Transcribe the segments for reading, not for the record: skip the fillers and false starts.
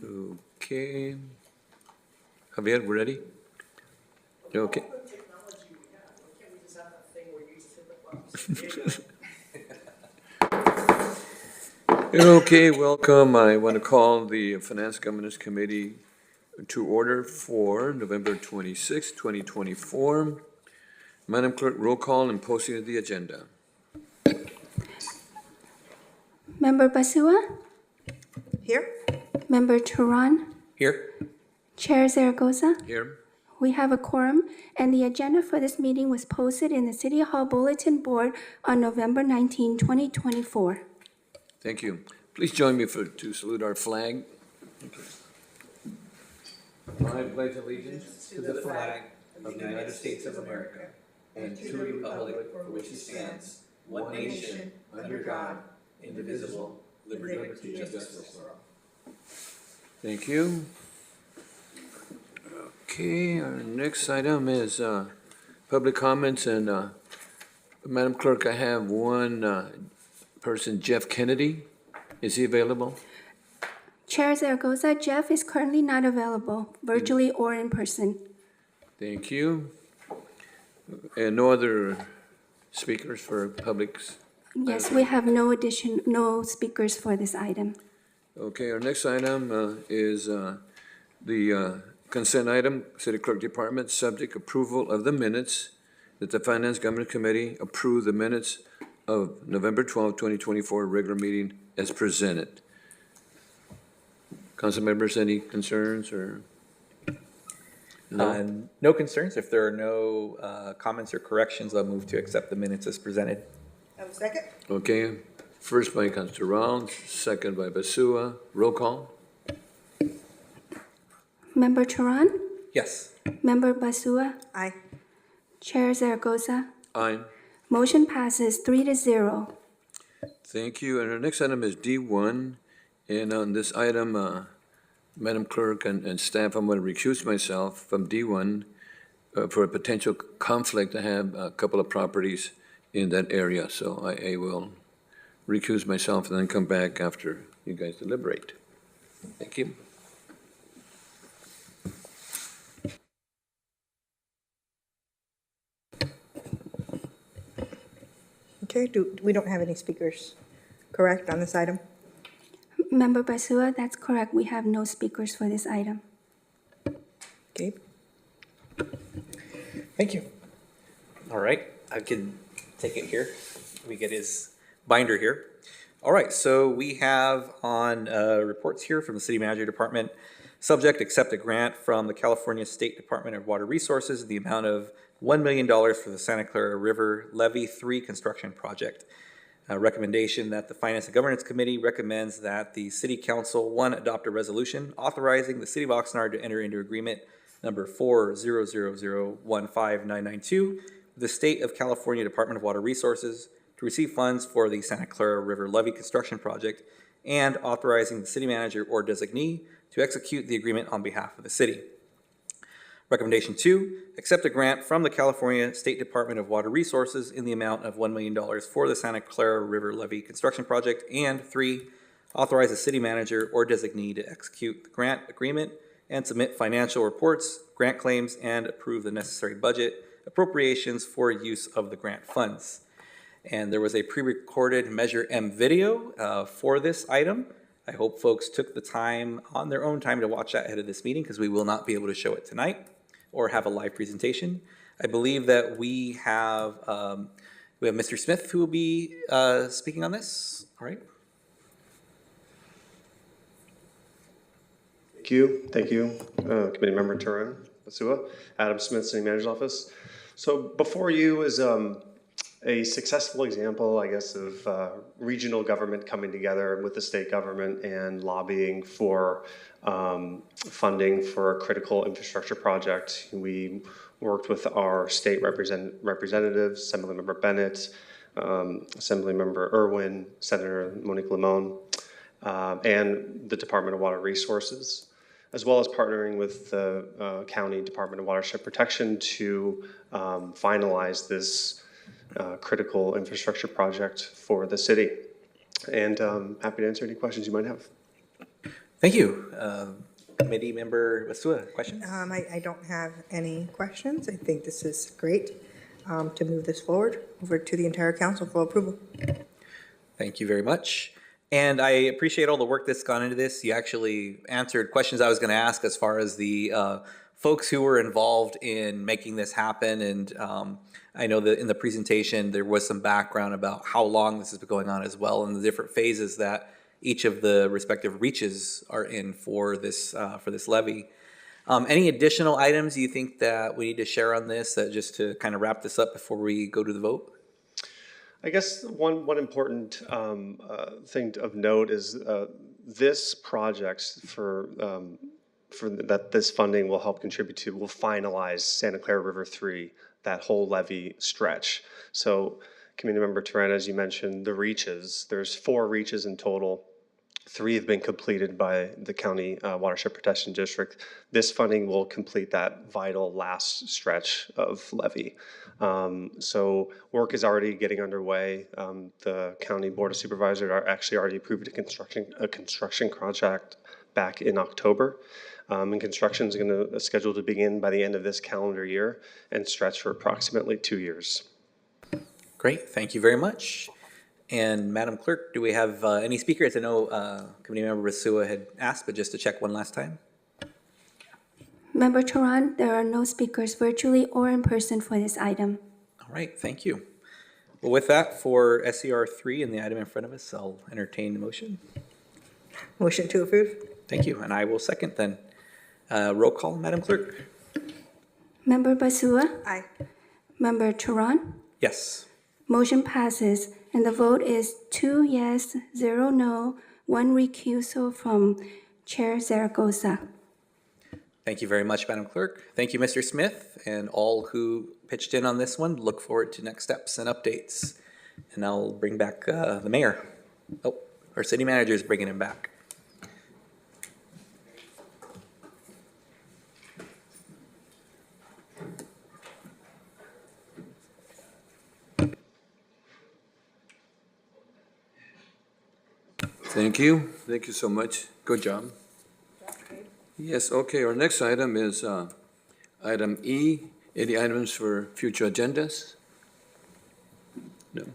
Okay. Javier, we're ready? Okay. Okay, welcome. I want to call the Finance Governance Committee to order for November 26, 2024. Madam Clerk, roll call and posting of the agenda. Member Basua? Here? Member Turan? Here. Chair Zaragoza? Here. We have a quorum, and the agenda for this meeting was posted in the City Hall Bulletin Board on November 19, 2024. Thank you. Please join me to salute our flag. I pledge allegiance to the flag of the United States of America and to the republic for which it stands, one nation, under God, indivisible, with liberty and justice for all. Thank you. Okay, our next item is public comments, and Madam Clerk, I have one person, Jeff Kennedy. Is he available? Chair Zaragoza, Jeff is currently not available, virtually or in person. Thank you. And no other speakers for publics? Yes, we have no speakers for this item. Okay, our next item is the consent item, City Clerk Department, subject approval of the minutes that the Finance Government Committee approve the minutes of November 12, 2024 regular meeting as presented. Council members, any concerns or? No? No concerns. If there are no comments or corrections, I'll move to accept the minutes as presented. Have a second? Okay, first by Councilor Rounds, second by Basua. Roll call? Member Turan? Yes. Member Basua? Aye. Chair Zaragoza? Aye. Motion passes 3-0. Thank you. And our next item is D1. And on this item, Madam Clerk and staff, I'm going to recuse myself from D1 for a potential conflict. I have a couple of properties in that area, so I will recuse myself and then come back after you guys deliberate. Thank you. Okay, we don't have any speakers, correct, on this item? Member Basua, that's correct. We have no speakers for this item. Okay. Thank you. All right, I can take it here. We get his binder here. All right, so we have on reports here from the City Manager Department. Subject, accept a grant from the California State Department of Water Resources in the amount of $1 million for the Santa Clara River Levee 3 construction project. Recommendation that the Finance and Governance Committee recommends that the City Council, 1, adopt a resolution authorizing the City of Oxnard to enter into agreement number 400015992 with the State of California Department of Water Resources to receive funds for the Santa Clara River Levee construction project, and authorizing the city manager or designee to execute the agreement on behalf of the city. Recommendation 2, accept a grant from the California State Department of Water Resources in the amount of $1 million for the Santa Clara River Levee construction project. And 3, authorize the city manager or designee to execute the grant agreement and submit financial reports, grant claims, and approve the necessary budget appropriations for use of the grant funds. And there was a pre-recorded Measure M video for this item. I hope folks took the time on their own time to watch that ahead of this meeting, because we will not be able to show it tonight or have a live presentation. I believe that we have Mr. Smith who will be speaking on this. All right. Thank you, Committee Member Turan, Basua, Adam Smith, City Manager's Office. So before you is a successful example, I guess, of regional government coming together with the state government and lobbying for funding for a critical infrastructure project. We worked with our state representatives, Assemblymember Bennett, Assemblymember Irwin, Senator Monique Limon, and the Department of Water Resources, as well as partnering with the County Department of Watershed Protection to finalize this critical infrastructure project for the city. And happy to answer any questions you might have. Thank you. Committee Member Basua, questions? I don't have any questions. I think this is great to move this forward over to the entire council for approval. Thank you very much. And I appreciate all the work that's gone into this. You actually answered questions I was going to ask as far as the folks who were involved in making this happen. And I know that in the presentation, there was some background about how long this has been going on as well, and the different phases that each of the respective reaches are in for this levy. Any additional items you think that we need to share on this, just to kind of wrap this up before we go to the vote? I guess one important thing of note is this project that this funding will help contribute to will finalize Santa Clara River 3, that whole levee stretch. So, Committee Member Turan, as you mentioned, the reaches, there's 4 reaches in total. 3 have been completed by the County Watershed Protection District. This funding will complete that vital last stretch of levee. So work is already getting underway. The County Board of Supervisors are actually already approved a construction contract back in October. And construction is scheduled to begin by the end of this calendar year and stretch for approximately 2 years. Great, thank you very much. And Madam Clerk, do we have any speakers? I know Committee Member Basua had asked, but just to check one last time. Member Turan, there are no speakers virtually or in person for this item. All right, thank you. Well, with that, for SCR 3 and the item in front of us, I'll entertain the motion. Motion to approve? Thank you, and I will second then. Roll call, Madam Clerk? Member Basua? Aye. Member Turan? Yes. Motion passes, and the vote is 2 yes, 0 no, 1 recusal from Chair Zaragoza. Thank you very much, Madam Clerk. Thank you, Mr. Smith, and all who pitched in on this one. Look forward to next steps and updates. And I'll bring back the mayor. Oh, our city manager is bringing him back. Thank you. Thank you so much. Good job. Yes, okay, our next item is item E. Any items for future agendas? No.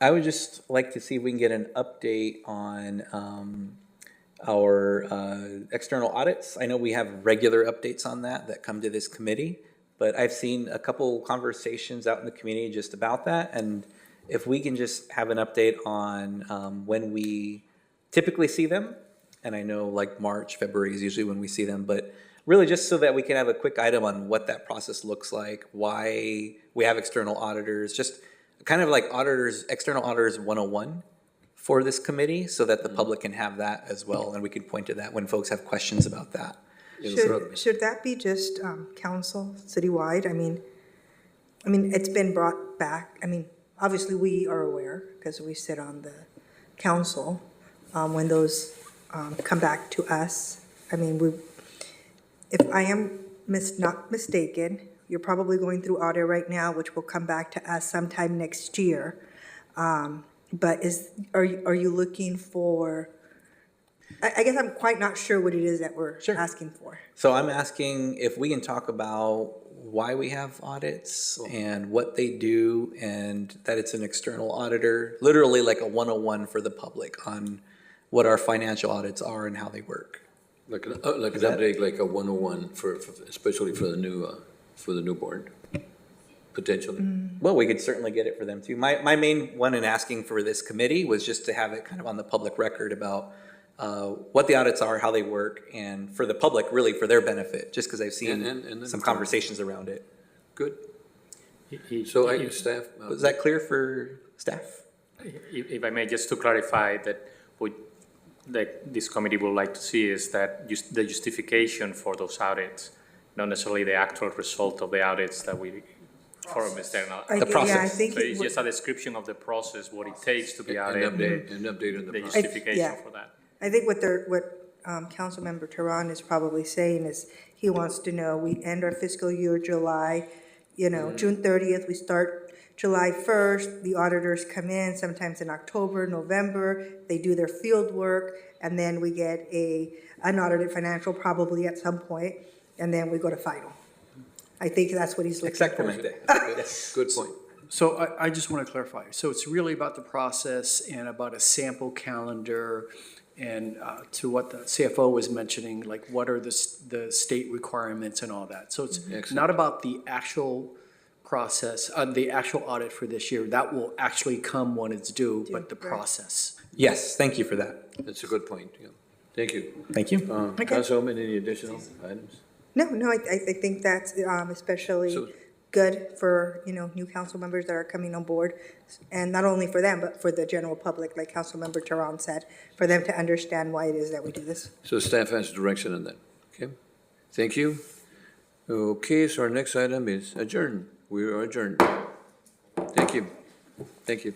I would just like to see if we can get an update on our external audits. I know we have regular updates on that come to this committee, but I've seen a couple conversations out in the community just about that. And if we can just have an update on when we typically see them, and I know like March, February is usually when we see them, but really just so that we can have a quick item on what that process looks like, why we have external auditors, just kind of like external auditors 101 for this committee, so that the public can have that as well, and we can point to that when folks have questions about that. Should that be just council citywide? I mean, it's been brought back. I mean, obviously we are aware because we sit on the council when those come back to us. I mean, if I am not mistaken, you're probably going through audit right now, which will come back to us sometime next year. But are you looking for? I guess I'm quite not sure what it is that we're asking for. So I'm asking if we can talk about why we have audits and what they do, and that it's an external auditor, literally like a 101 for the public on what our financial audits are and how they work. Like an update, like a 101 for especially for the new board, potentially. Well, we could certainly get it for them too. My main one in asking for this committee was just to have it kind of on the public record about what the audits are, how they work, and for the public, really for their benefit, just because I've seen And some conversations around it. Good. So staff. Was that clear for staff? If I may, just to clarify that what this committee would like to see is that the justification for those audits, not necessarily the actual result of the audits that we perform external. The process. Yeah, I think So it's just a description of the process, what it takes to be audited, An update on the the process. justification for that. I think what Councilmember Tehran is probably saying is he wants to know, we end our fiscal year July, You know, June 30th, we start July 1st, the auditors come in sometimes in October, November, they do their field work, and then we get a unaudited financial probably at some point, and then we go to final. I think that's what he's looking for. Exactamente. Yes. Good point. So I just want to clarify. So it's really about the process and about a sample calendar and to what the CFO was mentioning, like what are the state requirements and all that. So it's Excellent. not about the actual process, the actual audit for this year. That will actually come when it's due, but the right. process. Yes, thank you for that. That's a good point, yeah. Thank you. Thank you. Councilwoman, any additional items? No, I think that's especially So- good for, you know, new council members that are coming on board. And not only for them, but for the general public, like Councilmember Tehran said, for them to understand why it is that we do this. So staff has direction on that, okay? Thank you. Okay, so our next item is adjourn. We are adjourned. Thank you. Thank you.